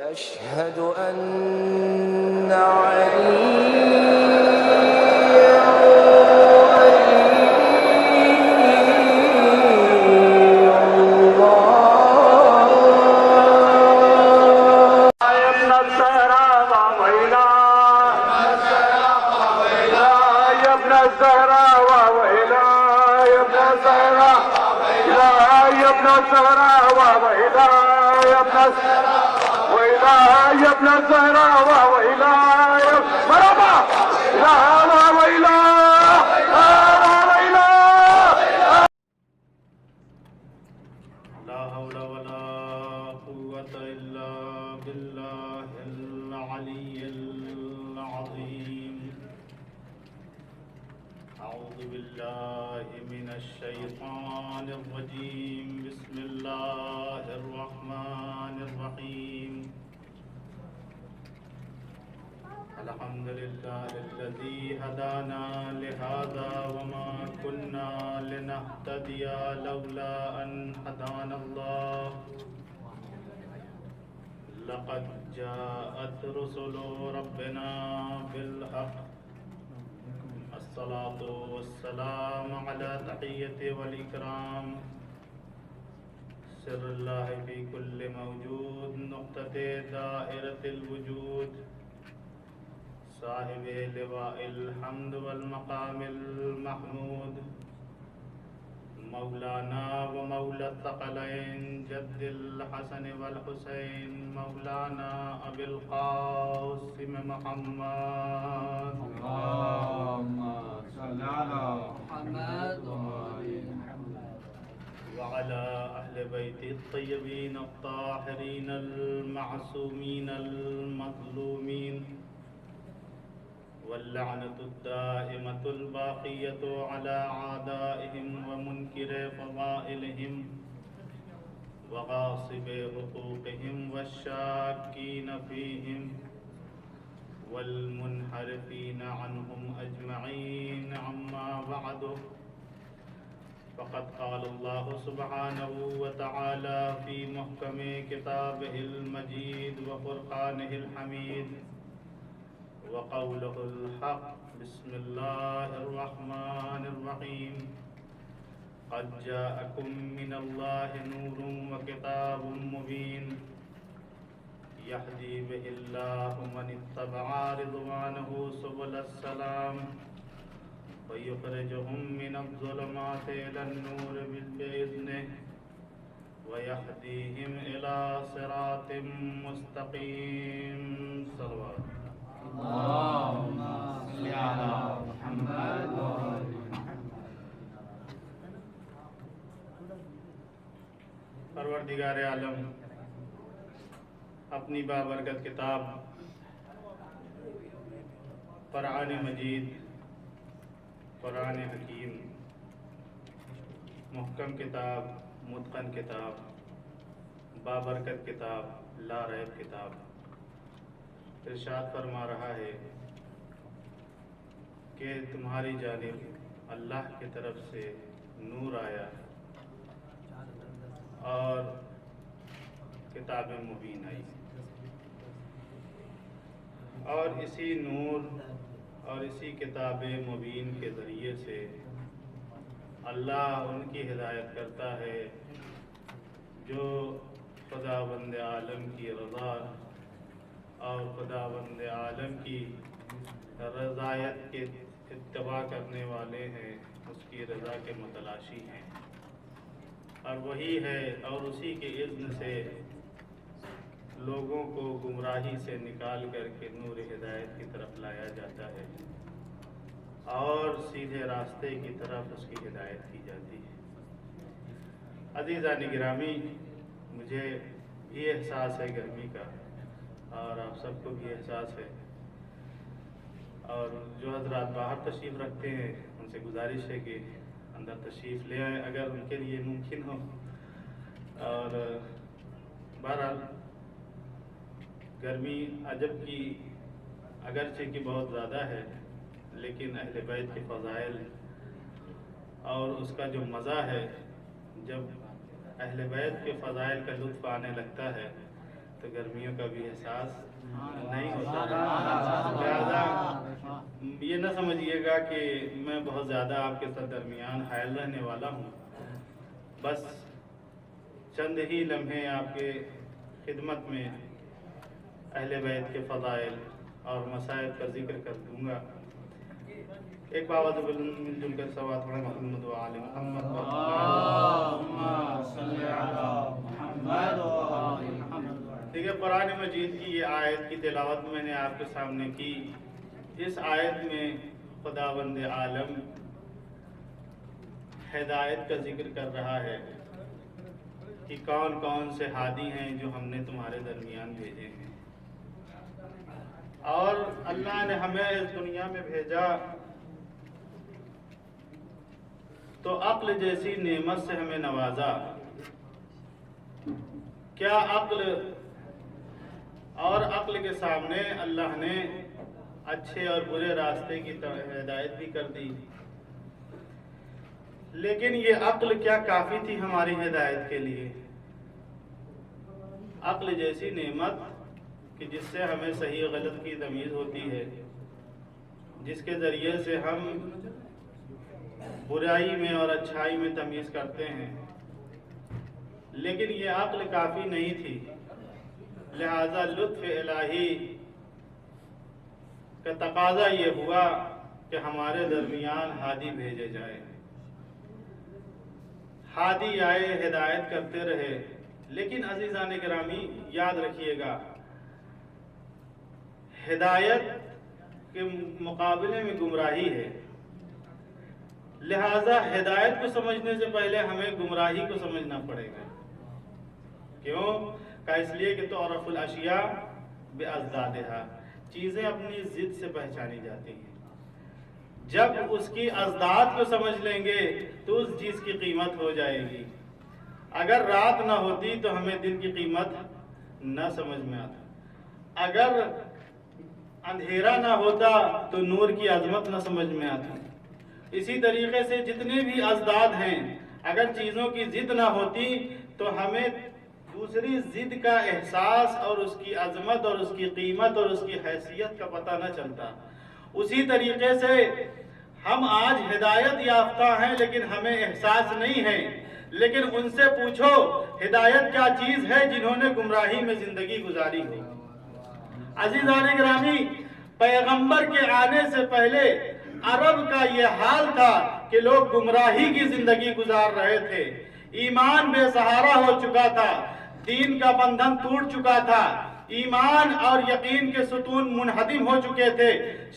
أشهد أن عليا يا ابن الزهراء وإلهي مرحبا لا وإله لا حول ولا قوة إلا بالله العلي العظيم. أعوذ بالله من الشيطان الرجيم. بسم الله الرحمن الرحيم. الحمد لله الذي هدانا لهذا وما كنا لنهتدي لولا أن هدانا الله. لقد جاءت رسل ربنا بالحق. الصلاة والسلام على تحية والإكرام سر الله في كل موجود نقطة دائرة الوجود صاحب لواء الحمد والمقام المحمود مولانا ومولى الثقلين جد الحسن والحسين مولانا أبي القاسم محمد. اللهم صل على محمد وعلى أهل بيت الطيبين الطاهرين المعصومين المظلومين واللعنة الدائمة الباقية على أعدائهم ومنكر فضائلهم وغاصب حقوقهم والشاكين فيهم والمنحرفين عنهم أجمعين. أما بعد، فقد قال الله سبحانه وتعالى في محكم كتابه المجيد وفرقانه الحميد وقوله الحق. بسم الله الرحمن الرحيم. قد جاءكم من الله نور وكتاب مبين يهدي به الله من اتبع رضوانه سبل السلام ويخرجهم من الظلمات إلى النور بإذنه ويهديهم إلى صراط مستقيم. صلوات. اللهم صل على محمد وآل محمد. پروردگار عالم اپنی بابرکت کتاب قرآن مجید، قرآن حکیم، محکم کتاب، متقن کتاب، بابرکت کتاب، لا ریب کتاب ارشاد فرما رہا ہے کہ تمہاری جانب اللہ کی طرف سے نور آیا اور کتاب مبین آئی، اور اسی نور اور اسی کتاب مبین کے ذریعے سے اللہ ان کی ہدایت کرتا ہے جو خداوند عالم کی رضا اور خداوند عالم کی رضایت کے اتباع کرنے والے ہیں، اس کی رضا کے متلاشی ہیں، اور وہی ہے اور اسی کے اذن سے لوگوں کو گمراہی سے نکال کر کے نور ہدایت کی طرف لایا جاتا ہے اور سیدھے راستے کی طرف اس کی ہدایت کی جاتی ہے۔ عزیزان گرامی، مجھے بھی احساس ہے گرمی کا اور آپ سب کو بھی احساس ہے، اور جو حضرات باہر تشریف رکھتے ہیں ان سے گزارش ہے کہ اندر تشریف لے آئیں اگر ان کے لیے ممکن ہو۔ اور بہرحال گرمی عجب کی اگرچہ کہ بہت زیادہ ہے، لیکن اہل بیت کے فضائل اور اس کا جو مزہ ہے، جب اہل بیت کے فضائل کا لطف آنے لگتا ہے تو گرمیوں کا بھی احساس نہیں ہوتا ہے۔ لہٰذا یہ نہ سمجھیے گا کہ میں بہت زیادہ آپ کے ساتھ درمیان حائل رہنے والا ہوں، بس چند ہی لمحے آپ کے خدمت میں اہل بیت کے فضائل اور مسائل کا ذکر کر دوں گا۔ ایک بابا تو مل جل کر سوات پڑھیں محمد و آل محمد اللہم صلی علی محمد و آل محمد۔ ٹھیک ہے، قرآن مجید کی یہ آیت کی تلاوت میں نے آپ کے سامنے کی۔ اس آیت میں خداوند عالم ہدایت کا ذکر کر رہا ہے کہ کون کون سے ہادی ہیں جو ہم نے تمہارے درمیان بھیجے ہیں، اور اللہ نے ہمیں اس دنیا میں بھیجا تو عقل جیسی نعمت سے ہمیں نوازا۔ کیا عقل اور عقل کے سامنے اللہ نے اچھے اور برے راستے کی ہدایت بھی کر دی، لیکن یہ عقل کیا کافی تھی ہماری ہدایت کے لیے؟ عقل جیسی نعمت کہ جس سے ہمیں صحیح غلط کی تمیز ہوتی ہے، جس کے ذریعے سے ہم برائی میں اور اچھائی میں تمیز کرتے ہیں، لیکن یہ عقل کافی نہیں تھی۔ لہذا لطف الہی کا تقاضا یہ ہوا کہ ہمارے درمیان ہادی بھیجے جائے۔ ہادی آئے، ہدایت کرتے رہے، لیکن عزیزان گرامی یاد رکھیے گا، ہدایت کے مقابلے میں گمراہی ہے۔ لہذا ہدایت کو سمجھنے سے پہلے ہمیں گمراہی کو سمجھنا پڑے گا۔ کیوں؟ کہ اس لیے کہ تعرف الاشیاء بازدادہا، چیزیں اپنی ضد سے پہچانی جاتی ہیں۔ جب اس کی ازداد کو سمجھ لیں گے تو اس چیز کی قیمت ہو جائے گی۔ اگر رات نہ ہوتی تو ہمیں دن کی قیمت نہ سمجھ میں آتا، اگر اندھیرا نہ ہوتا تو نور کی عظمت نہ سمجھ میں آتی۔ اسی طریقے سے جتنے بھی ازداد ہیں، اگر چیزوں کی ضد نہ ہوتی تو ہمیں دوسری ضد کا احساس اور اس کی عظمت اور اس کی قیمت اور اس کی حیثیت کا پتہ نہ چلتا۔ اسی طریقے سے ہم آج ہدایت یافتہ ہیں لیکن ہمیں احساس نہیں ہے، لیکن ان سے پوچھو ہدایت کیا چیز ہے جنہوں نے گمراہی میں زندگی گزاری ہو۔ عزیزان گرامی، پیغمبر کے آنے سے پہلے عرب کا یہ حال تھا کہ لوگ گمراہی کی زندگی گزار رہے تھے، ایمان بے سہارا ہو چکا تھا، دین کا بندھن ٹوٹ چکا تھا، ایمان اور یقین کے ستون منہدم ہو چکے تھے،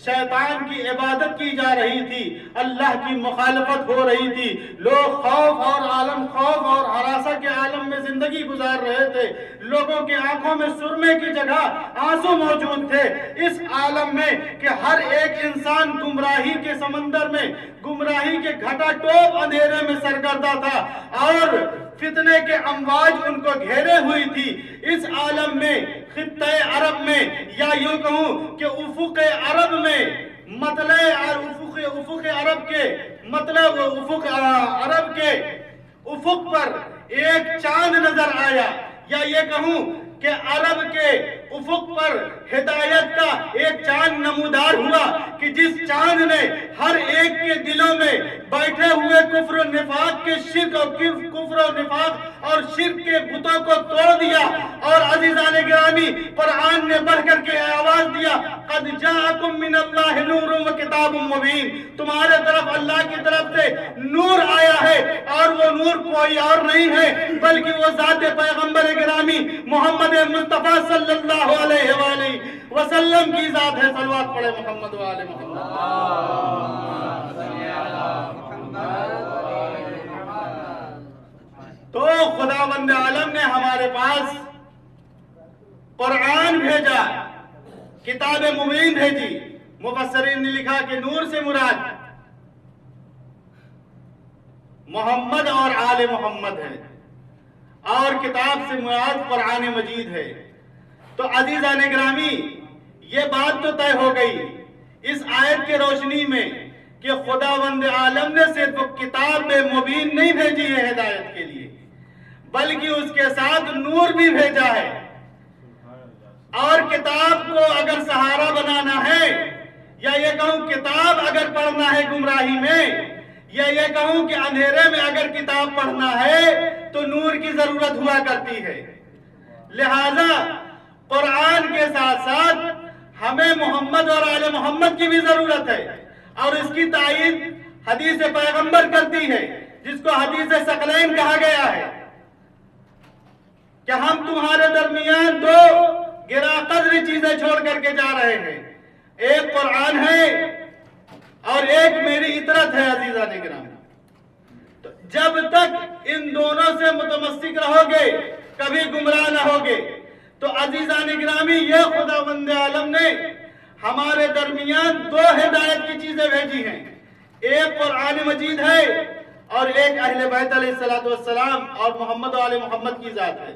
شیطان کی عبادت کی جا رہی تھی، اللہ کی مخالفت ہو رہی تھی، لوگ خوف اور عالم خوف اور ہراسہ کے عالم میں زندگی گزار رہے تھے، لوگوں کی آنکھوں میں سرمے کی جگہ آنسو موجود تھے اس عالم میں کہ ہر ایک انسان گمراہی کے سمندر میں، گمراہی کے گھٹا ٹوپ اندھیرے میں سرگردہ تھا اور فتنے کے امواج ان کو گھیرے ہوئی تھی۔ اس عالم میں، خطہ عرب میں، یا یوں کہوں کہ افق عرب میں، افق عرب کے مطلب افق عرب کے افق پر ایک چاند نظر آیا، یا یہ کہوں کہ عرب کے افق پر ہدایت کا ایک چاند نمودار ہوا کہ جس چاند نے ہر ایک کے دلوں میں بیٹھے ہوئے کفر و نفاق کے شرک اور کفر و نفاق اور شرک کے بتوں کو توڑ دیا۔ اور عزیزان گرامی، قرآن نے بڑھ کر کے آواز دیا، قد جاءکم من اللہ نور و کتاب مبین، تمہارے طرف اللہ کی طرف سے نور آیا ہے، اور وہ نور کوئی اور نہیں ہے بلکہ وہ ذات پیغمبر گرامی محمد مصطفیٰ صلی اللہ علیہ وآلہ وسلم کی ذات ہے۔ صلوات پڑھے محمد و آل محمد۔ تو خداوند عالم نے ہمارے پاس قرآن بھیجا، کتاب مبین بھیجی۔ مفسرین نے لکھا کہ نور سے مراد محمد اور آل محمد ہے، اور کتاب سے مراد قرآن مجید ہے۔ تو عزیزان گرامی، یہ بات تو طے ہو گئی اس آیت کے روشنی میں کہ خداوند عالم نے صرف کتاب مبین نہیں بھیجی ہے ہدایت کے لیے، بلکہ اس کے ساتھ نور بھی بھیجا ہے۔ اور کتاب کو اگر سہارا بنانا ہے، یا یہ کہوں کتاب اگر پڑھنا ہے گمراہی میں، یا یہ کہوں کہ اندھیرے میں اگر کتاب پڑھنا ہے تو نور کی ضرورت ہوا کرتی ہے۔ لہذا قرآن کے ساتھ ساتھ ہمیں محمد اور آل محمد کی بھی ضرورت ہے، اور اس کی تائید حدیث پیغمبر کرتی ہے، جس کو حدیث ثقلین کہا گیا ہے کہ ہم تمہارے درمیان دو گرا قدر چیزیں چھوڑ کر کے جا رہے ہیں، ایک قرآن ہے اور ایک میری اطرت ہے۔ عزیزان گرامی، تو جب تک ان دونوں سے متمسک رہو گے کبھی گمراہ نہ ہوگے۔ تو عزیزان گرامی، یہ خداوند عالم نے ہمارے درمیان دو ہدایت کی چیزیں بھیجی ہیں، ایک قرآن مجید ہے اور ایک اہل بیت علیہ السلام اور محمد و آل محمد کی ذات ہے۔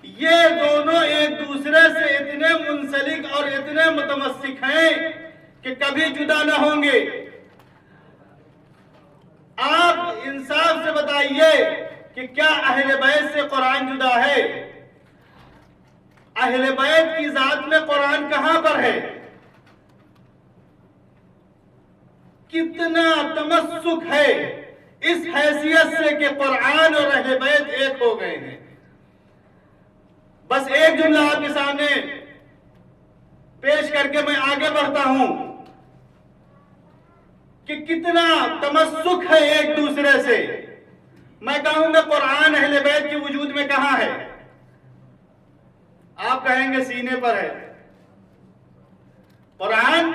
یہ دونوں ایک دوسرے سے اتنے منسلک اور اتنے متمسک ہیں کہ کبھی جدا نہ ہوں گے۔ آپ انصاف سے بتائیے کہ کیا اہل بیت سے قرآن جدا ہے؟ اہل بیت کی ذات میں قرآن کہاں پر ہے؟ کتنا تمسک ہے اس حیثیت سے کہ قرآن اور اہل بیت ایک ہو گئے ہیں۔ بس ایک جملہ آپ کے سامنے پیش کر کے میں آگے بڑھتا ہوں کہ کتنا تمسک ہے ایک دوسرے سے۔ میں کہوں گا قرآن اہل بیت کے وجود میں کہاں ہے؟ آپ کہیں گے سینے پر ہے۔ قرآن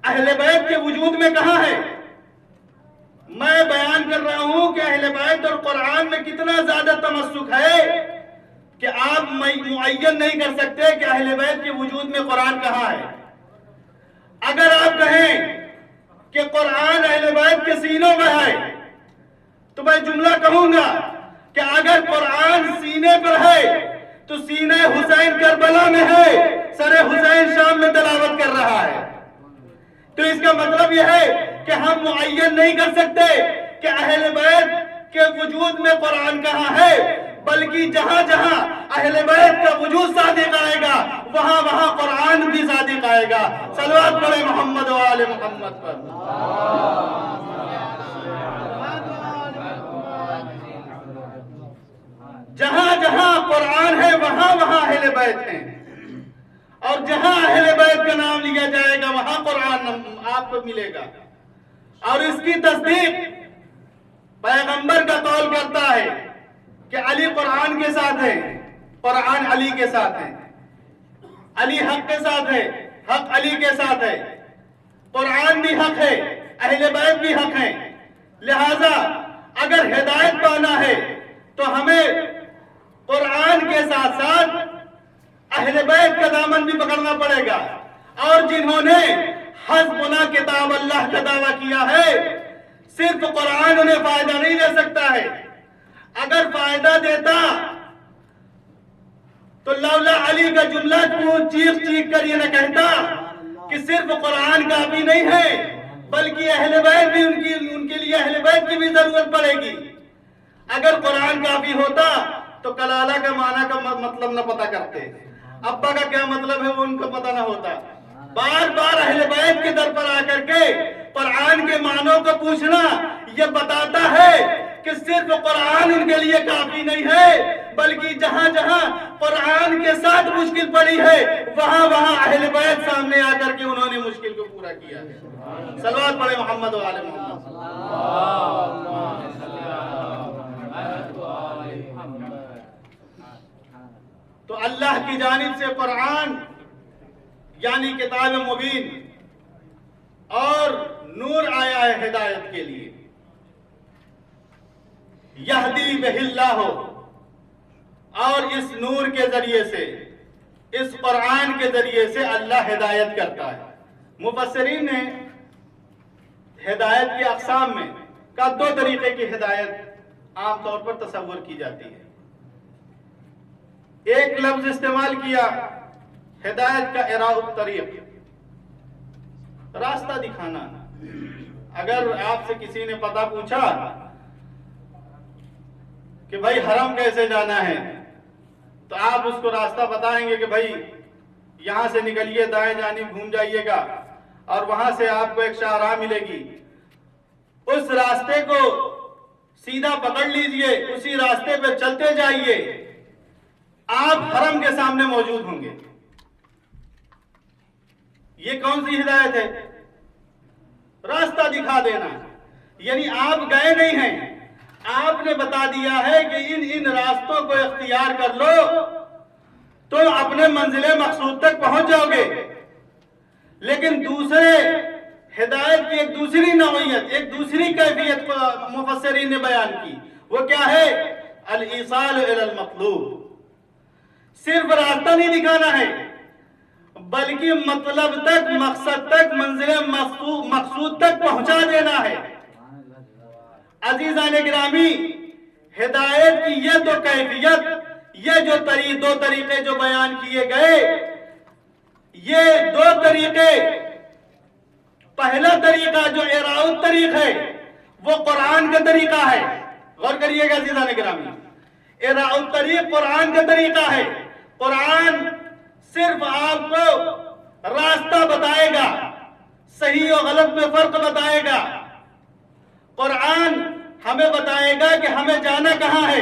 اہل بیت کے وجود میں کہاں ہے؟ میں بیان کر رہا ہوں کہ اہل بیت اور قرآن میں کتنا زیادہ تمسک ہے کہ آپ معین نہیں کر سکتے کہ اہل بیت کے وجود میں قرآن کہاں ہے۔ اگر آپ کہیں کہ قرآن اہل بیت کے سینوں میں ہے تو میں جملہ کہوں گا کہ اگر قرآن سینے پر ہے تو سینہ حسین کربلا میں ہے، سر حسین شام میں تلاوت کر رہا ہے۔ تو اس کا مطلب یہ ہے کہ ہم معین نہیں کر سکتے کہ اہل بیت کے وجود میں قرآن کہاں ہے، بلکہ جہاں جہاں اہل بیت کا وجود صادق آئے گا وہاں وہاں قرآن بھی صادق آئے گا۔ صلوات پڑھیں محمد و آل محمد پر۔ جہاں جہاں قرآن ہے وہاں وہاں اہل بیت ہیں، اور جہاں اہل بیت کا نام لیا جائے گا وہاں قرآن آپ کو ملے گا۔ اور اس کی تصدیق پیغمبر کا قول کرتا ہے کہ علی قرآن کے ساتھ ہے، قرآن علی کے ساتھ ہے، علی حق کے ساتھ ہے، حق علی کے ساتھ ہے، قرآن بھی حق ہے، اہل بیت بھی حق ہیں۔ لہذا اگر ہدایت پانا ہے تو ہمیں قرآن کے ساتھ ساتھ اہل بیت کا دامن بھی پکڑنا پڑے گا، اور جنہوں نے حسبنا کتاب اللہ کا دعویٰ کیا ہے، صرف قرآن انہیں فائدہ نہیں دے سکتا ہے۔ اگر فائدہ دیتا تو لولا علی کا جملہ چیخ چیخ کر یہ نہ کہتا کہ صرف قرآن کافی نہیں ہے بلکہ اہل بیت بھی ان کے لیے اہل بیت کی بھی ضرورت پڑے گی۔ اگر قرآن کافی ہوتا تو کلالہ کا معنی کا مطلب نہ پتہ کرتے، ابا کا کیا مطلب ہے وہ ان کو پتہ نہ ہوتا۔ بار بار اہل بیت کے در پر آ کر کے قرآن کے معنوں کو پوچھنا یہ بتاتا ہے کہ صرف قرآن ان کے لیے کافی نہیں ہے بلکہ جہاں جہاں قرآن کے ساتھ مشکل پڑی ہے وہاں وہاں اہل بیت سامنے آ کر کے انہوں نے مشکل کو پورا کیا ہے۔ صلوات پڑھیں محمد و آل محمد۔ تو اللہ کی جانب سے قرآن یعنی کتاب مبین اور نور آیا ہے ہدایت کے لیے۔ یہدی بہ اللہ، اور اس نور کے ذریعے سے، اس قرآن کے ذریعے سے اللہ ہدایت کرتا ہے۔ مفسرین نے ہدایت کی اقسام میں کا دو طریقے کی ہدایت عام طور پر تصور کی جاتی ہے۔ ایک لفظ استعمال کیا ہدایت کا اراء الطریق، راستہ دکھانا۔ اگر آپ سے کسی نے پتہ پوچھا کہ بھائی حرم کیسے جانا ہے تو آپ اس کو راستہ بتائیں گے کہ بھائی یہاں سے نکلیے دائیں جانب گھوم جائیے گا اور وہاں سے آپ کو ایک شاہراہ ملے گی، اس راستے کو سیدھا پکڑ لیجئے، اسی راستے پہ چلتے جائیے، آپ حرم کے سامنے موجود ہوں گے۔ یہ کون سی ہدایت ہے؟ راستہ دکھا دینا، یعنی آپ گئے نہیں ہیں، آپ نے بتا دیا ہے کہ ان راستوں کو اختیار کر لو تو اپنے منزل مقصود تک پہنچ جاؤ گے۔ لیکن دوسرے ہدایت کی ایک دوسری نوعیت، ایک دوسری کیفیت کو مفسرین نے بیان کی، وہ کیا ہے؟ الایصال الی المطلوب۔ صرف راستہ نہیں دکھانا ہے بلکہ مطلب تک، مقصد تک، منزل مقصود تک پہنچا دینا ہے۔ عزیزان گرامی، ہدایت کی یہ دو کیفیت، یہ جو دو طریقے جو بیان کیے گئے، یہ دو طریقے، پہلا طریقہ جو اعراء طریق ہے وہ قرآن کا طریقہ ہے۔ غور کریے گا عزیزان گرامی، اعراء طریق قرآن کا طریقہ ہے۔ قرآن صرف آپ کو راستہ بتائے گا، صحیح و غلط میں فرق بتائے گا۔ قرآن ہمیں بتائے گا کہ ہمیں جانا کہاں ہے،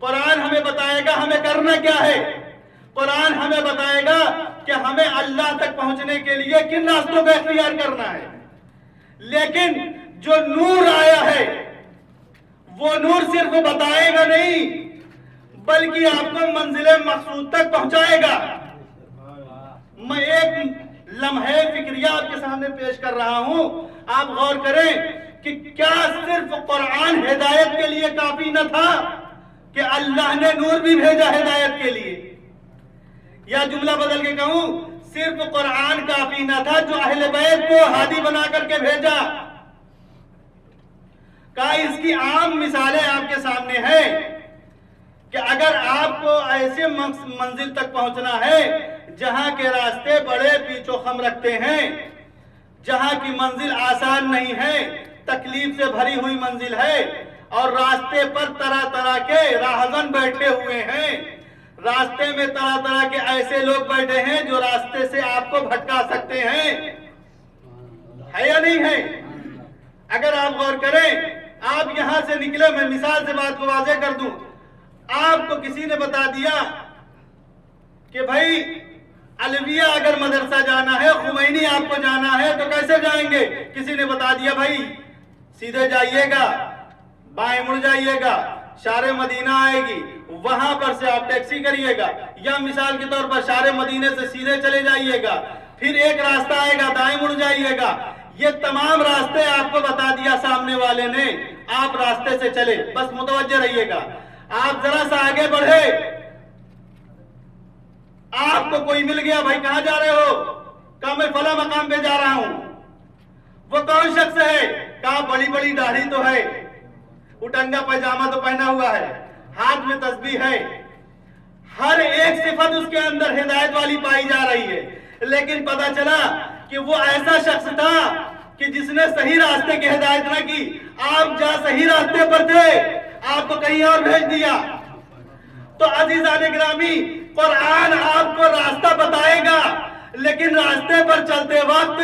قرآن ہمیں بتائے گا ہمیں کرنا کیا ہے، قرآن ہمیں بتائے گا کہ ہمیں اللہ تک پہنچنے کے لیے کن راستوں کا اختیار کرنا ہے۔ لیکن جو نور آیا ہے وہ نور صرف بتائے گا نہیں بلکہ آپ کو منزل مقصود تک پہنچائے گا۔ میں ایک لمحے فکریہ آپ کے سامنے پیش کر رہا ہوں، آپ غور کریں کہ کیا صرف قرآن ہدایت کے لیے کافی نہ تھا کہ اللہ نے نور بھی بھیجا ہدایت کے لیے؟ یا جملہ بدل کے کہوں، صرف قرآن کافی نہ تھا جو اہل بیت کو ہادی بنا کر کے بھیجا؟ کہا اس کی عام مثالیں آپ کے سامنے ہیں کہ اگر آپ کو ایسے منزل تک پہنچنا ہے جہاں کے راستے بڑے پیچ و خم رکھتے ہیں، جہاں کی منزل آسان نہیں ہے، تکلیف سے بھری ہوئی منزل ہے، اور راستے پر طرح طرح کے راہزن بیٹھے ہوئے ہیں، راستے میں طرح طرح کے ایسے لوگ بیٹھے ہیں جو راستے سے آپ کو بھٹکا سکتے ہیں، ہے یا نہیں ہے؟ اگر آپ غور کریں، آپ یہاں سے نکلے، میں مثال سے بات کو واضح کر دوں، آپ کو کسی نے بتا دیا کہ بھائی علویہ اگر مدرسہ جانا ہے، خمینی آپ کو جانا ہے تو کیسے جائیں گے؟ کسی نے بتا دیا بھائی سیدھے جائیے گا، بائیں مڑ جائیے گا، شارع مدینہ آئے گی، وہاں پر سے آپ ٹیکسی کریے گا، یا مثال کے طور پر شارع مدینہ سے سیدھے چلے جائیے گا، پھر ایک راستہ آئے گا دائیں مڑ جائیے گا۔ یہ تمام راستے آپ کو بتا دیا سامنے والے نے، آپ راستے سے چلے، بس متوجہ رہیے گا۔ آپ ذرا سا آگے بڑھے، آپ کو کوئی مل گیا، بھائی کہاں جا رہے ہو؟ کہا میں فلاں مقام پہ جا رہا ہوں۔ وہ کون شخص ہے؟ کہا بڑی بڑی داڑھی تو ہے، اٹنگا پائجامہ تو پہنا ہوا ہے، ہاتھ میں تسبیح ہے، ہر ایک صفت اس کے اندر ہدایت والی پائی جا رہی ہے، لیکن پتا چلا کہ وہ ایسا شخص تھا کہ جس نے صحیح راستے کی ہدایت نہ کی۔ آپ جہاں صحیح راستے پر تھے، آپ کو کہیں اور بھیج دیا۔ تو عزیزان گرامی، قرآن آپ کو راستہ بتائے گا، لیکن راستے پر چلتے وقت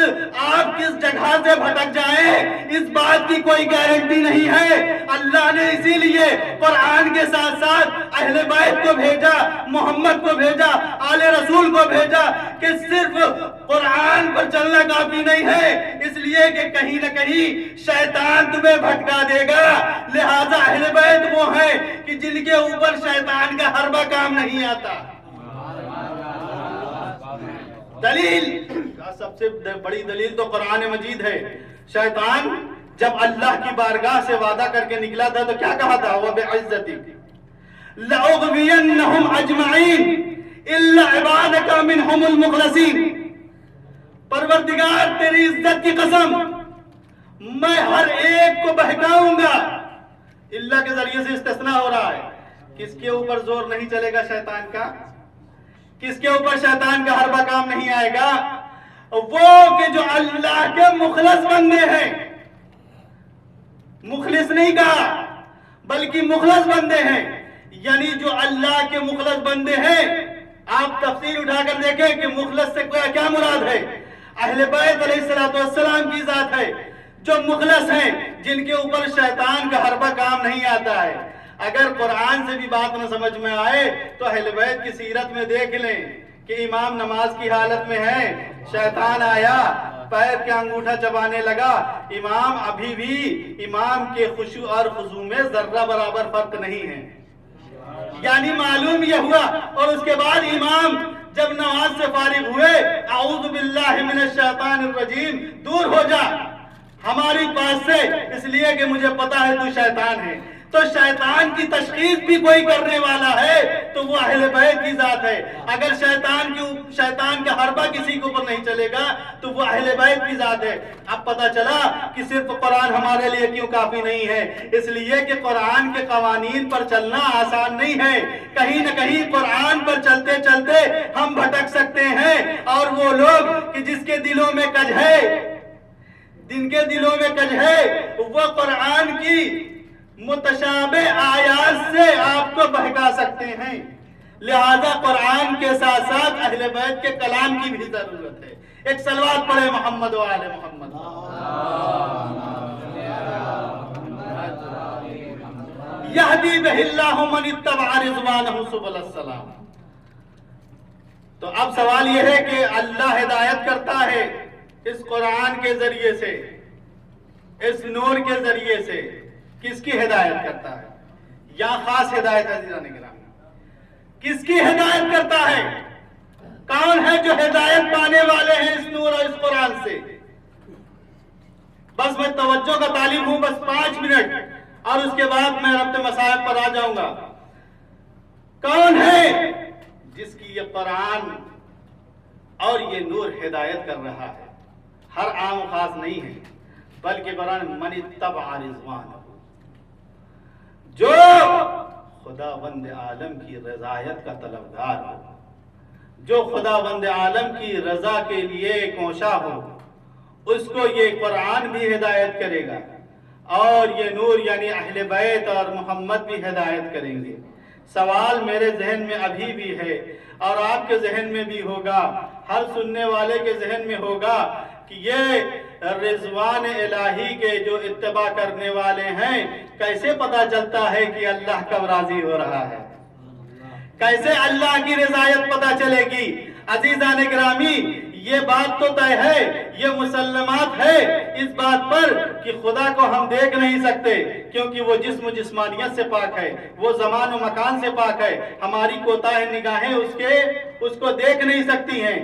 آپ کس جگہ سے بھٹک جائیں اس بات کی کوئی گارنٹی نہیں ہے۔ اللہ نے اسی لیے قرآن کے ساتھ ساتھ اہل بیت کو بھیجا، محمد کو بھیجا، آل رسول کو بھیجا کہ صرف قرآن پر چلنا کافی نہیں ہے، اس لیے کہ کہیں نہ کہیں شیطان تمہیں بھٹکا دے گا۔ لہذا اہل بیت وہ ہیں کہ جن کے اوپر شیطان کا حربہ کام نہیں آتا۔ دلیل سب سے بڑی دلیل تو قرآن مجید ہے۔ شیطان جب اللہ کی بارگاہ سے وعدہ کر کے نکلا تھا تو کیا کہا تھا؟ وَبِعِزَّتِكَ لَأُغْوِيَنَّهُمْ أَجْمَعِينَ إِلَّا عِبَادَكَ مِنْهُمُ الْمُخْلَصِينَ، پروردگار تیری عزت کی قسم، میں ہر ایک کو بہکاؤں گا۔ اللہ کے ذریعے سے استثناء ہو رہا ہے، کس کے اوپر زور نہیں چلے گا شیطان کا؟ کس کے اوپر شیطان کا حربہ کام نہیں آئے گا؟ وہ کہ جو اللہ کے مخلص بندے ہیں، مخلص نہیں کہا بلکہ مخلص بندے ہیں، یعنی جو اللہ کے مخلص بندے ہیں آپ تفسیر اٹھا کر دیکھیں کہ مخلص سے کیا مراد ہے۔ اہل بیت علیہ السلام کی ذات ہے جو مخلص ہیں، جن کے اوپر شیطان کا حربہ کام نہیں آتا ہے۔ اگر قرآن سے بھی بات نہ سمجھ میں آئے تو اہل بیت کی سیرت میں دیکھ لیں کہ امام نماز کی حالت میں ہے، شیطان آیا، پیر کے انگوٹھا چبانے لگا، امام ابھی بھی امام کے خشوع اور خضوع میں ذرہ برابر فرق نہیں ہے۔ یعنی معلوم یہ ہوا، اور اس کے بعد امام جب نماز سے فارغ ہوئے، اعوذ باللہ من الشیطان الرجیم، دور ہو جا ہماری پاس سے، اس لیے کہ مجھے پتا ہے تو شیطان ہے۔ تو شیطان کی تشخیص بھی کوئی کرنے والا ہے تو وہ اہل بیت کی ذات ہے۔ اگر شیطان کا حربہ کسی کے اوپر نہیں چلے گا تو وہ اہل بیت کی ذات ہے۔ اب پتہ چلا کہ صرف قرآن ہمارے لیے کیوں کافی نہیں ہے، اس لیے کہ قرآن کے قوانین پر چلنا آسان نہیں ہے۔ کہیں نہ کہیں قرآن پر چلتے چلتے ہم بھٹک سکتے ہیں، اور وہ لوگ کہ جس کے دلوں میں کج ہے، جن کے دلوں میں کج ہے، وہ قرآن کی متشابہ آیات سے آپ کو بہکا سکتے ہیں۔ لہذا قرآن کے ساتھ ساتھ اہل بیت کے کلام کی بھی ضرورت ہے۔ ایک صلوات پڑھے محمد و آل محمد۔ یہدی بہ اللہ من اتبع رضوانہ سبل السلام۔ تو اب سوال یہ ہے کہ اللہ ہدایت کرتا ہے اس قرآن کے ذریعے سے، اس نور کے ذریعے سے، کس کی ہدایت کرتا ہے؟ یا خاص ہدایت عزیزان گرامی، کس کی ہدایت کرتا ہے؟ کون ہے جو ہدایت پانے والے ہیں اس نور اور اس قرآن سے؟ بس میں توجہ کا طالب ہوں، بس 5 منٹ، اور اس کے بعد میں ربط مصائب پر آ جاؤں گا۔ کون ہے جس کی یہ قرآن اور یہ نور ہدایت کر رہا ہے؟ ہر عام خاص نہیں ہے، بلکہ قرآن من اتبع رضوانہ، جو خداوند عالم کی رضایت کا طلبگار ہو، جو خداوند عالم کی رضا کے لیے کوشاں ہو، اس کو یہ قرآن بھی ہدایت کرے گا، اور یہ نور یعنی اہل بیت اور محمد بھی ہدایت کریں گے۔ سوال میرے ذہن میں ابھی بھی ہے، اور آپ کے ذہن میں بھی ہوگا، ہر سننے والے کے ذہن میں ہوگا کہ یہ رضوان الہی کے جو اتباع کرنے والے ہیں، کیسے پتا چلتا ہے کہ اللہ کب راضی ہو رہا ہے؟ کیسے اللہ کی رضایت پتا چلے گی؟ عزیزان گرامی، یہ بات تو طے ہے، یہ مسلمات ہے اس بات پر کہ خدا کو ہم دیکھ نہیں سکتے، کیونکہ وہ جسم و جسمانیت سے پاک ہے، وہ زمان و مکان سے پاک ہے، ہماری کوتاہ نگاہیں اس کو دیکھ نہیں سکتی ہیں۔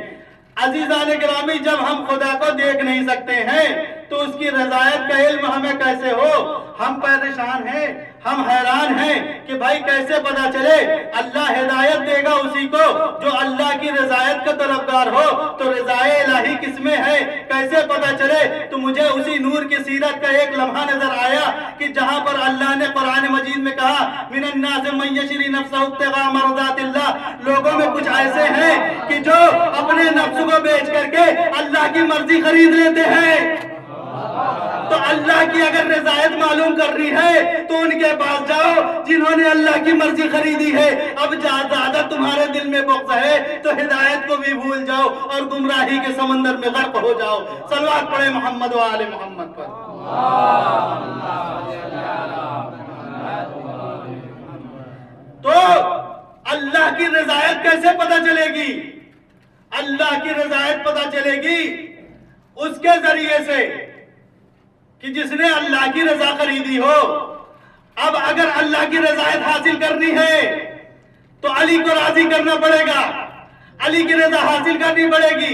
عزیزان گرامی، جب ہم خدا کو دیکھ نہیں سکتے ہیں تو اس کی رضایت کا علم ہمیں کیسے ہو؟ ہم پریشان ہیں، ہم حیران ہیں کہ بھائی کیسے پتا چلے؟ اللہ ہدایت دے گا اسی کو جو اللہ کی رضایت کا طلبگار ہو، تو رضائے الہی کس میں ہے کیسے پتا چلے؟ تو مجھے اسی نور کی سیرت کا ایک لمحہ نظر آیا کہ جہاں پر اللہ نے قرآن مجید میں کہا من الناس من یشری نفسہ ابتغاء مرضات اللہ، لوگوں میں کچھ ایسے ہیں کہ جو اپنے نفس کو بیچ کر کے اللہ کی مرضی خرید لیتے ہیں۔ تو اللہ کی اگر رضایت معلوم کرنی ہے تو ان کے پاس جاؤ جنہوں نے اللہ کی مرضی خریدی ہے۔ اب زیادہ تمہارے دل میں بغض ہے تو ہدایت کو بھی بھول جاؤ اور گمراہی کے سمندر میں غرق ہو جاؤ۔ صلوات پڑھے محمد و آل محمد پر۔ تو اللہ کی رضایت کیسے پتہ چلے گی؟ اللہ کی رضایت پتہ چلے گی اس کے ذریعے سے کہ جس نے اللہ کی رضا خریدی ہو۔ اب اگر اللہ کی رضایت حاصل کرنی ہے تو علی کو راضی کرنا پڑے گا، علی کی رضا حاصل کرنی پڑے گی۔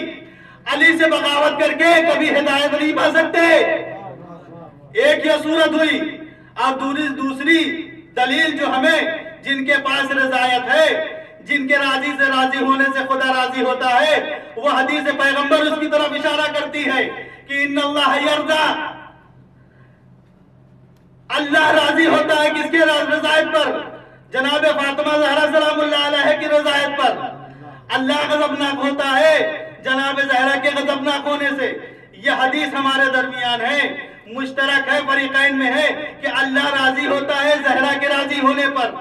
علی سے بغاوت کر کے کبھی ہدایت نہیں پا سکتے۔ ایک یہ صورت ہوئی، اور دوسری دلیل جو ہمیں جن کے پاس رضایت ہے، جن کے راضی سے راضی ہونے سے خدا راضی ہوتا ہے، وہ حدیث پیغمبر اس کی طرف اشارہ کرتی ہے کہ ان اللہ یرضا، اللہ راضی ہوتا ہے کس کے رضایت پر؟ جناب فاطمہ زہرا سلام اللہ علیہ کی رضایت پر۔ اللہ غضبناک ہوتا ہے جناب زہرا کے غضبناک ہونے سے۔ یہ حدیث ہمارے درمیان ہے، مشترک ہے، فریقین میں ہے کہ اللہ راضی ہوتا ہے زہرا کے راضی ہونے پر۔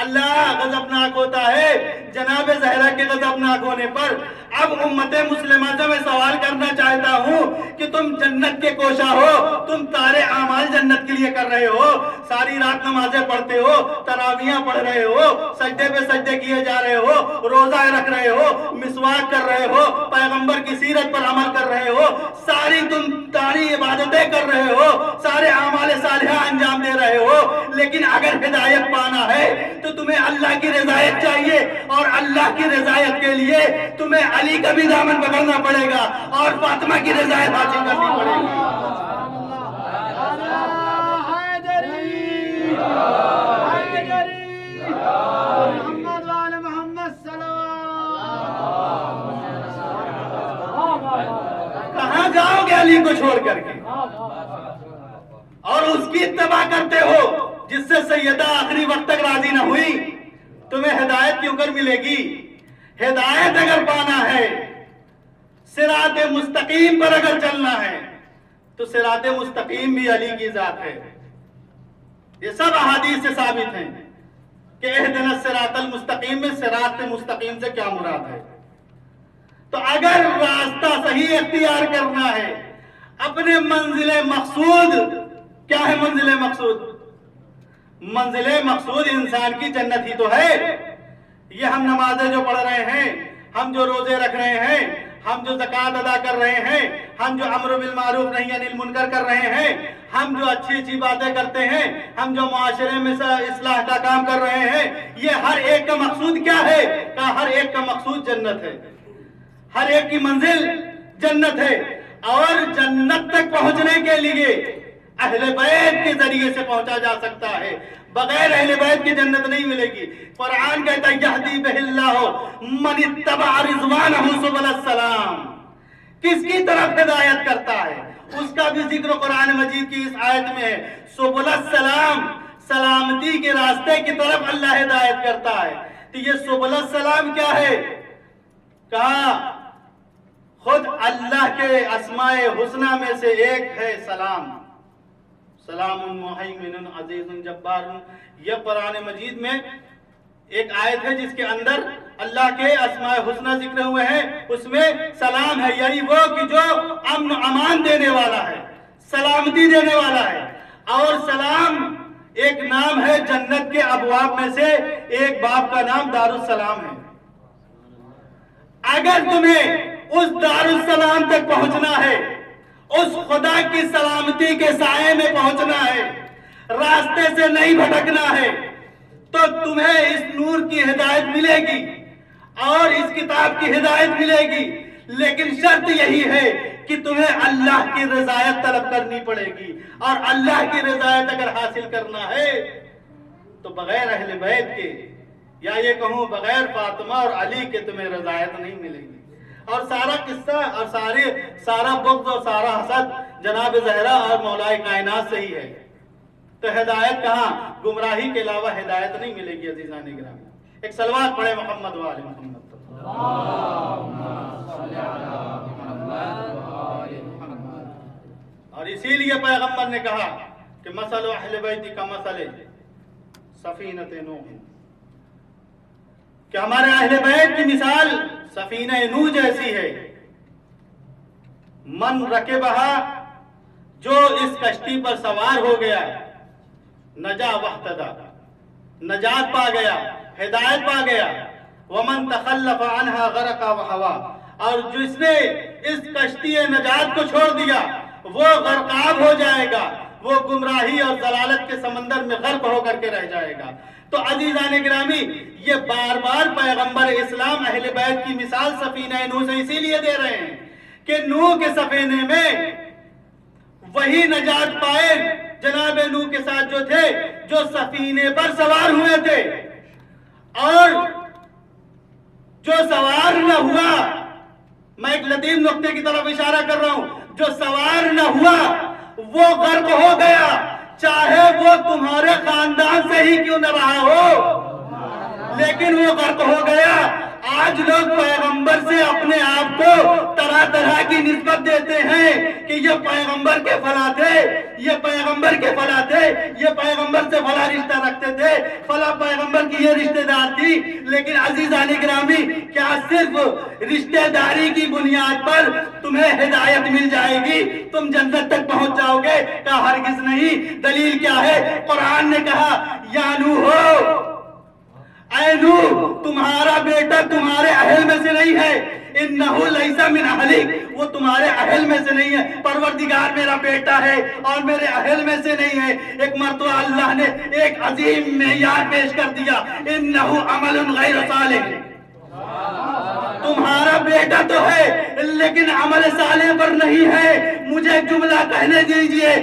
اللہ غضبناک ہوتا ہے جناب زہرا کے غضبناک ہونے پر۔ اب امت مسلمہ سے میں سوال کرنا چاہتا ہوں کہ تم جنت کے کوشاں ہو، تم سارے اعمال جنت کے لیے کر رہے ہو، ساری رات نمازیں پڑھتے ہو، تراویحاں پڑھ رہے ہو، سجدے پہ سجدے کیے جا رہے ہو، روزہ رکھ رہے ہو، مسواک کر رہے ہو، پیغمبر کی سیرت پر عمل کر رہے ہو، ساری تم ساری عبادتیں کر رہے ہو، سارے اعمال صالحہ انجام دے رہے ہو، لیکن اگر ہدایت پانا ہے تو تمہیں اللہ کی رضایت چاہیے، اور اللہ کی رضایت کے لیے تمہیں علی کا بھی دامن پکڑنا پڑے گا اور فاطمہ کی رضایت حاصل کرنی پڑے گی۔ کہاں جاؤ گے علی کو چھوڑ کر کے، اور اس کی اتباع کرتے ہو جس سے سیدہ آخری وقت تک راضی نہ ہوئی؟ تمہیں ہدایت کیوں کر ملے گی؟ ہدایت اگر پانا ہے، صراط مستقیم پر اگر چلنا ہے تو صراط مستقیم بھی علی کی ذات ہے۔ یہ سب احادیث سے ثابت ہیں کہ اہدنا الصراط المستقیم میں صراط مستقیم سے کیا مراد ہے۔ تو اگر راستہ صحیح اختیار کرنا ہے، اپنے منزل مقصود، کیا ہے منزل مقصود؟ منزل مقصود انسان کی جنت ہی تو ہے۔ یہ ہم نمازیں جو پڑھ رہے ہیں، ہم جو روزے رکھ رہے ہیں، ہم جو زکوٰۃ ادا کر رہے ہیں، ہم جو امر بالمعروف نہی عن المنکر کر رہے ہیں، ہم جو اچھی اچھی باتیں کرتے ہیں، ہم جو معاشرے میں اصلاح کا کام کر رہے ہیں، یہ ہر ایک کا مقصود کیا ہے؟ کہ ہر ایک کا مقصود جنت ہے، ہر ایک کی منزل جنت ہے۔ اور جنت تک پہنچنے کے لیے اہل بیت کے ذریعے سے پہنچا جا سکتا ہے، بغیر اہل بیت کی جنت نہیں ملے گی۔ قرآن کہتا ہے یہدی بہ اللہ من اتبع رضوانہ سبل السلام، کس کی طرف ہدایت کرتا ہے اس کا بھی ذکر قرآن مجید کی اس آیت میں ہے۔ سبل السلام، سلامتی کے راستے کی طرف اللہ ہدایت کرتا ہے۔ تو یہ سبل السلام کیا ہے؟ کہا خود اللہ کے اسماء حسنہ میں سے ایک ہے سلام، سلام محیمن عزیز جبار۔ یہ قرآن مجید میں ایک آیت ہے جس کے اندر اللہ کے اسماء حسنہ ذکر ہوئے ہیں، اس میں سلام ہے، یعنی وہ کہ جو امن و امان دینے والا ہے، سلامتی دینے والا ہے۔ اور سلام ایک نام ہے جنت کے ابواب میں سے، ایک باب کا نام دار السلام ہے۔ اگر تمہیں اس دار السلام تک پہنچنا ہے، اس خدا کی سلامتی کے سائے میں پہنچنا ہے، راستے سے نہیں بھٹکنا ہے، تو تمہیں اس نور کی ہدایت ملے گی اور اس کتاب کی ہدایت ملے گی، لیکن شرط یہی ہے کہ تمہیں اللہ کی رضایت طلب کرنی پڑے گی، اور اللہ کی رضایت اگر حاصل کرنا ہے تو بغیر اہل بیت کے، یا یہ کہوں بغیر فاطمہ اور علی کے تمہیں رضایت نہیں ملے گی۔ اور سارا قصہ اور سارا بغض اور سارا حسد جناب زہرا اور مولا کائنات سے ہی ہے۔ تو ہدایت کہاں؟ گمراہی کے علاوہ ہدایت نہیں ملے گی عزیزان گرامی۔ ایک صلوات پڑھے محمد و آل محمد۔ اور اسی لیے پیغمبر نے کہا کہ مثل اہل بیت کا مثل سفینۃ نوح، کہ ہمارے اہل بیت کی مثال سفینہ نوح جیسی ہے۔ من رکبہا، جو اس کشتی پر سوار ہو گیا، نجا واہتدی، نجات پا گیا، ہدایت پا گیا۔ ومن تخلف عنہا غرق وہوا، اور جس نے اس کشتی نجات کو چھوڑ دیا وہ غرقاب ہو جائے گا، وہ گمراہی اور ضلالت کے سمندر میں غرق ہو کر کے رہ جائے گا۔ تو عزیزان گرامی، یہ بار بار پیغمبر اسلام اہل بیت کی مثال سفینہ نوح سے اسی لیے دے رہے ہیں کہ نوح کے سفینے میں وہی نجات پائے جناب نوح کے ساتھ جو تھے، جو سفینے پر سوار ہوئے تھے، اور جو سوار نہ ہوا، میں ایک لطیف نقطے کی طرف اشارہ کر رہا ہوں، جو سوار نہ ہوا وہ غرق ہو گیا، چاہے وہ تمہارے خاندان سے ہی کیوں نہ رہا ہو، لیکن وہ غرق ہو گیا۔ آج لوگ پیغمبر سے اپنے آپ کو تراش طرح طرح کی نسبت دیتے ہیں کہ یہ پیغمبر کے فلاں تھے، یہ پیغمبر کے فلاں تھے، یہ پیغمبر سے فلاں رشتہ رکھتے تھے، فلاں پیغمبر کی یہ رشتہ دار تھی۔ لیکن عزیزان گرامی، کیا صرف رشتہ داری کی بنیاد پر تمہیں ہدایت مل جائے گی، تم جنت تک پہنچ جاؤ گے؟ کہا ہرگز نہیں۔ دلیل کیا ہے؟ قرآن نے کہا یا نوح، اے نوح، تمہارا بیٹا تمہارے اہل میں سے نہیں ہے، انہو لیس من اہلک، وہ تمہارے اہل میں سے نہیں ہے۔ پروردگار میرا بیٹا ہے اور میرے اہل میں سے نہیں ہے۔ ایک مرتبہ اللہ نے ایک عظیم معیار پیش کر دیا، انہو عمل غیر صالح، تمہارا بیٹا تو ہے لیکن عمل صالح پر نہیں ہے۔ مجھے جملہ کہنے دیجئے،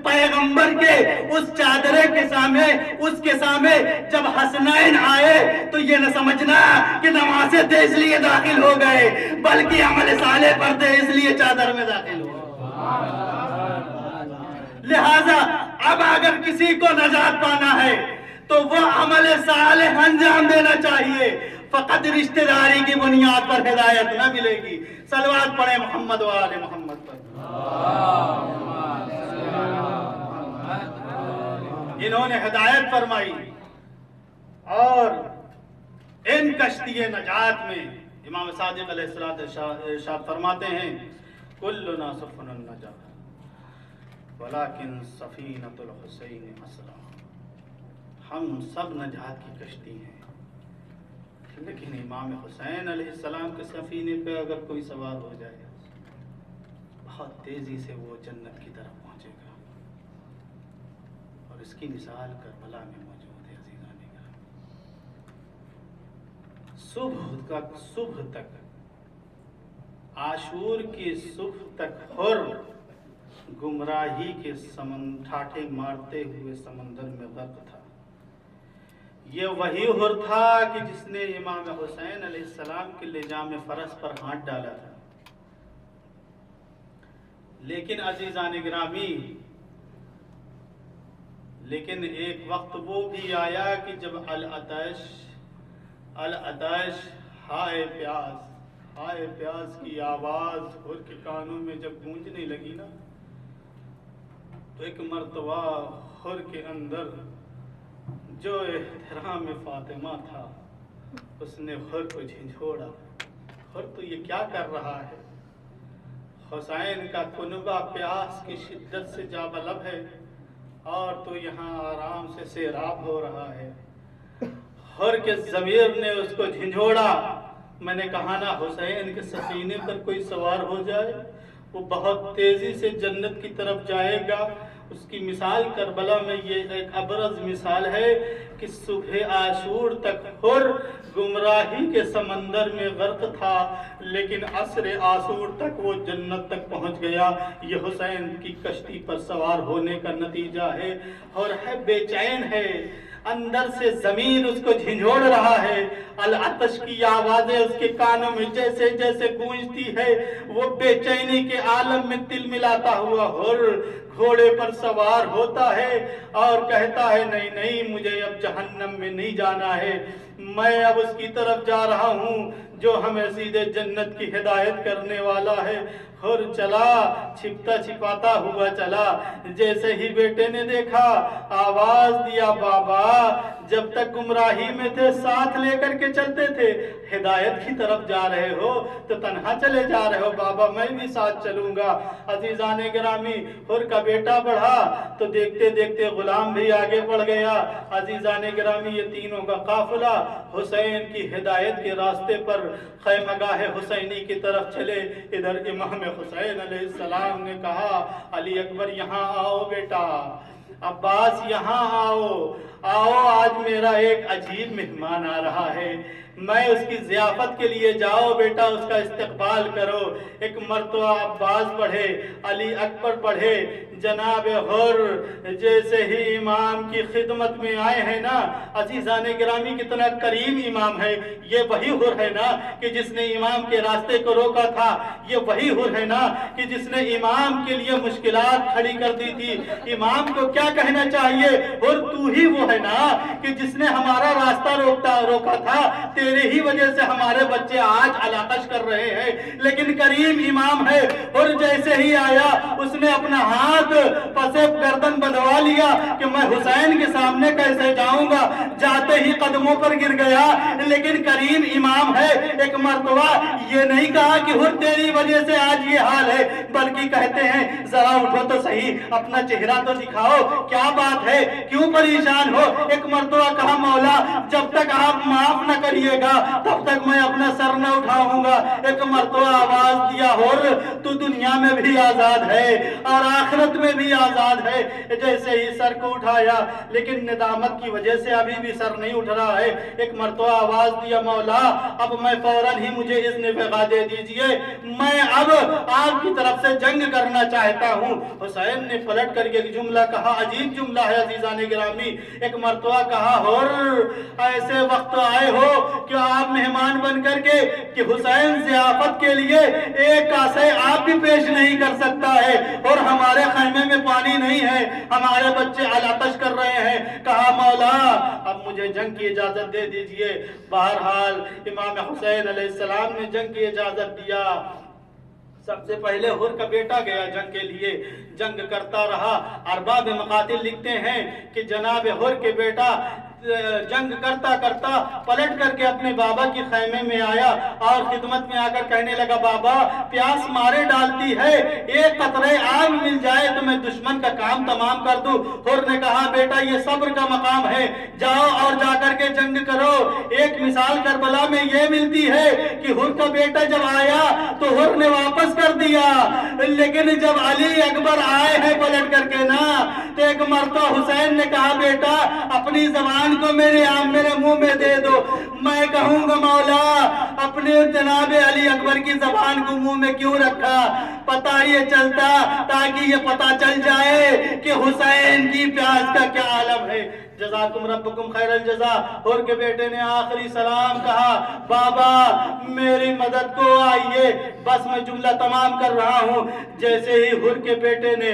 پیغمبر کے اس چادرے کے سامنے، اس کے سامنے جب حسنین آئے تو یہ نہ سمجھنا کہ نمازیں تھے اس لیے داخل ہو گئے، بلکہ عمل صالح پر تھے اس لیے چادر میں داخل ہو گئے۔ لہذا اب اگر کسی کو نجات پانا ہے تو وہ عمل صالح انجام دینا چاہیے، فقط رشتہ داری کی بنیاد پر ہدایت نہ ملے گی۔ صلوات پڑھیں محمد و آل محمد پر۔ انہوں نے ہدایت فرمائی، اور ان کشتی نجات میں امام صادق علیہ الصلوۃ ارشاد فرماتے ہیں کلنا سفن النجاۃ ولکن سفینۃ الحسین اسرا، ہم سب نجات کی کشتی ہیں، لیکن امام حسین علیہ السلام کے سفینے پہ اگر کوئی سوار ہو جائے بہت تیزی سے وہ جنت کی طرف پہنچے گا، اور اس کی مثال کربلا میں موجود ہے۔ عزیزان گرامی، صبح تک، عاشور کی صبح تک حر گمراہی کے ٹھاٹھے مارتے ہوئے سمندر میں غرق تھا۔ یہ وہی حر تھا کہ جس نے امام حسین علیہ السلام کے لجام فرس پر ہاتھ ڈالا تھا۔ لیکن عزیزان گرامی، لیکن ایک وقت وہ بھی آیا کہ جب العطش ہائے پیاس کی آواز حر کے کانوں میں جب گونجنے لگی نا، تو ایک مرتبہ حر کے اندر جو احترام فاطمہ تھا اس نے حر کو جھنجھوڑا، حر تو یہ کیا کر رہا ہے؟ حسین کا کنبہ پیاس کی شدت سے جابلب ہے اور تو یہاں آرام سے سیراب ہو رہا ہے۔ حر کے ضمیر نے اس کو جھنجھوڑا۔ میں نے کہا نا حسین کے سفینے پر کوئی سوار ہو جائے وہ بہت تیزی سے جنت کی طرف جائے گا۔ اس کی مثال کربلا میں یہ ایک ابرز مثال ہے کہ صبح عاشور تک حر گمراہی کے سمندر میں غرق تھا، لیکن عصر عاشور تک وہ جنت تک پہنچ گیا۔ یہ حسین کی کشتی پر سوار ہونے کا نتیجہ ہے، اور ہے بے چین ہے، اندر سے زمین اس کو جھنجھوڑ رہا ہے، العطش کی آوازیں اس کے کانوں میں جیسے جیسے گونجتی ہے، وہ بے چینی کے عالم میں تل ملاتا ہوا حر گھوڑے پر سوار ہوتا ہے اور کہتا ہے نہیں نہیں، مجھے اب جہنم میں نہیں جانا ہے، میں اب اس کی طرف جا رہا ہوں جو ہمیں سیدھے جنت کی ہدایت کرنے والا ہے۔ حر چلا، چھپتا چھپاتا ہوا چلا، جیسے ہی بیٹے نے دیکھا آواز دیا بابا، جب تک گمراہی میں تھے ساتھ لے کر کے چلتے تھے، ہدایت کی طرف جا رہے ہو تو تنہا چلے جا رہے ہو، بابا میں بھی ساتھ چلوں گا۔ عزیزان گرامی، حر کا بیٹا بڑھا تو دیکھتے دیکھتے غلام بھی آگے بڑھ گیا۔ عزیزان گرامی، یہ تینوں کا قافلہ حسین کی ہدایت کے راستے پر خیمگاہ حسینی کی طرف چلے۔ ادھر امام حسین علیہ السلام نے کہا علی اکبر یہاں آؤ بیٹا، عباس یہاں آؤ، آج میرا ایک عجیب مہمان آ رہا ہے، میں اس کی ضیافت کے لیے، جاؤ بیٹا اس کا استقبال کرو۔ ایک مرتبہ عباس بڑھے، علی اکبر بڑھے، جناب حر جیسے ہی امام کی خدمت میں آئے ہیں نا، عزیزان گرامی کتنا کریم امام ہے، یہ وہی حر ہے نا کہ جس نے امام کے راستے کو روکا تھا، یہ وہی حر ہے نا کہ جس نے امام کے لیے مشکلات کھڑی کر دی تھی۔ امام کو کیا کہنا چاہیے؟ حر تو ہی وہ ہے نا کہ جس نے ہمارا راستہ روکا تھا، تیرے ہی وجہ سے ہمارے بچے آج علاقش کر رہے ہیں، لیکن کریم امام ہے، اور جیسے ہی آیا اس نے اپنا ہاتھ پسے گردن بدوا لیا کہ میں حسین کے سامنے کیسے جاؤں گا، جاتے ہی قدموں پر گر گیا۔ لیکن کریم امام ہے، ایک مرتبہ یہ نہیں کہا کہ ہر تیری وجہ سے آج یہ حال ہے، بلکہ کہتے ہیں ذرا اٹھو تو صحیح، اپنا چہرہ تو دکھاؤ، کیا بات ہے، کیوں پریشان ہو؟ ایک مرتبہ کہا مولا جب تک آپ معاف نہ کریے گا تب تک میں اپنا سر نہ اٹھاؤں گا۔ ایک مرتبہ آواز دیا، اور تو دنیا میں بھی آزاد ہے اور آخرت میں بھی آزاد ہے۔ جیسے ہی سر کو اٹھایا، لیکن ندامت کی وجہ سے ابھی بھی سر نہیں اٹھ رہا ہے۔ ایک مرتبہ آواز دیا، مولا اب میں فوراً ہی مجھے اذن فغا دے دیجئے، میں اب آپ کی طرف سے جنگ کرنا چاہتا ہوں۔ حسین نے پلٹ کر کے ایک جملہ کہا، عجیب جملہ ہے عزیزان گرامی۔ ایک مرتبہ کہا، اور ایسے وقت آئے ہو کہ آپ مہمان بن کر کے کہ حسین ضیافت کے لیے ایک کاسے آپ بھی پیش نہیں کر سکتا ہے، اور ہمارے خیمے میں پانی نہیں ہے، ہمارے بچے علاقش کر رہے ہیں۔ کہا مولا اب مجھے جنگ کی اجازت دے دیجئے۔ بہرحال امام حسین علیہ السلام نے جنگ کی اجازت دیا۔ سب سے پہلے حر کا بیٹا گیا جنگ کے لیے، جنگ کرتا رہا۔ ارباب مقاتل لکھتے ہیں کہ جناب حر کے بیٹا جنگ کرتا کرتا پلٹ کر کے اپنے بابا کی خیمے میں آیا اور خدمت میں آ کر کہنے لگا، بابا پیاس مارے ڈالتی ہے، ایک قطرے آگ مل جائے تو میں دشمن کا کام تمام کر دوں۔ حر نے کہا، بیٹا یہ صبر کا مقام ہے، جاؤ اور جا کر کے جنگ کرو۔ ایک مثال کربلا میں یہ ملتی ہے کہ حر کا بیٹا جب آیا تو حر نے واپس کر دیا، لیکن جب علی اکبر آئے ہیں پلٹ کر کے نا، تو ایک مرتبہ حسین نے کہا، بیٹا اپنی زبان کو میرے منہ میں دے دو، میں کہوں گا مولا اپنے جناب علی اکبر کی زبان کو منہ میں کیوں رکھا؟ پتہ یہ چلتا تاکہ یہ پتہ چل جائے کہ حسین کی پیاس کا کیا عالم ہے۔ جزاکم ربکم خیر الجزا۔ حر کے بیٹے نے آخری سلام کہا، بابا میری مدد کو آئیے، بس میں جملہ تمام کر رہا ہوں۔ جیسے ہی حر کے بیٹے نے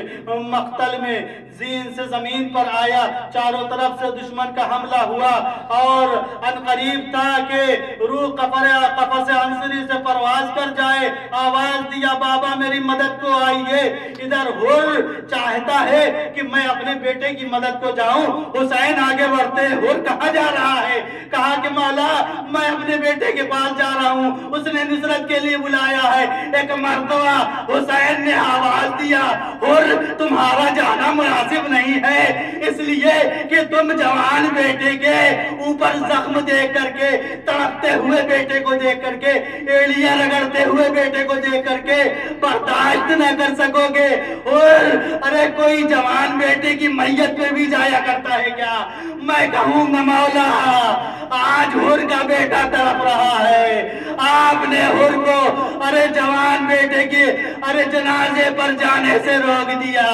مقتل میں زین سے زمین پر آیا، چاروں طرف سے دشمن کا حملہ ہوا اور عنقریب تھا کہ روح قفس عنصری سے پرواز کر جائے۔ آواز دیا، بابا میری مدد کو آئیے۔ ادھر حر چاہتا ہے کہ میں اپنے بیٹے کی مدد کو جاؤں، حسین آگے بڑھتے ہیں۔ حر کہاں جا رہا ہے؟ کہا کہ مولا میں اپنے بیٹے کے پاس جا رہا ہوں، اس نے نصرت کے لیے بلایا ہے۔ ایک مرتبہ حسین نے آواز دیا، حر تمہارا جانا مناسب نہیں ہے، اس لیے کہ تم جوان بیٹے کے اوپر زخم دیکھ کر کے، تڑپتے ہوئے بیٹے کو دیکھ کر کے، ایڑیاں رگڑتے ہوئے بیٹے کو دیکھ کر کے برداشت نہ کر سکو گے۔ اور ارے کوئی جوان بیٹے کی میت پہ بھی جایا کرتا ہے کیا؟ میں کہوں گا مولا آج حر کا بیٹا تڑپ رہا ہے، آپ نے حر کو ارے جوان بیٹے کے جنازے پر جانے سے روک دیا،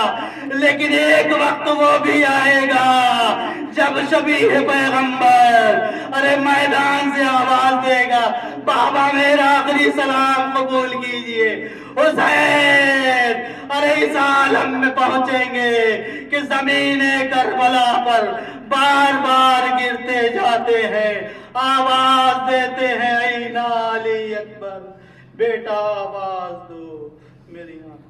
لیکن ایک وقت وہ بھی آئے گا جب شبیہ پیغمبر میدان سے آواز دے گا، بابا میرا آخری سلام قبول کیجئے۔ حسین اس عالم میں پہنچیں گے کہ زمین کربلا پر بار بار گرتے جاتے ہیں، آواز دیتے ہیں، اینا علی اکبر، بیٹا آواز دو، میری آنکھ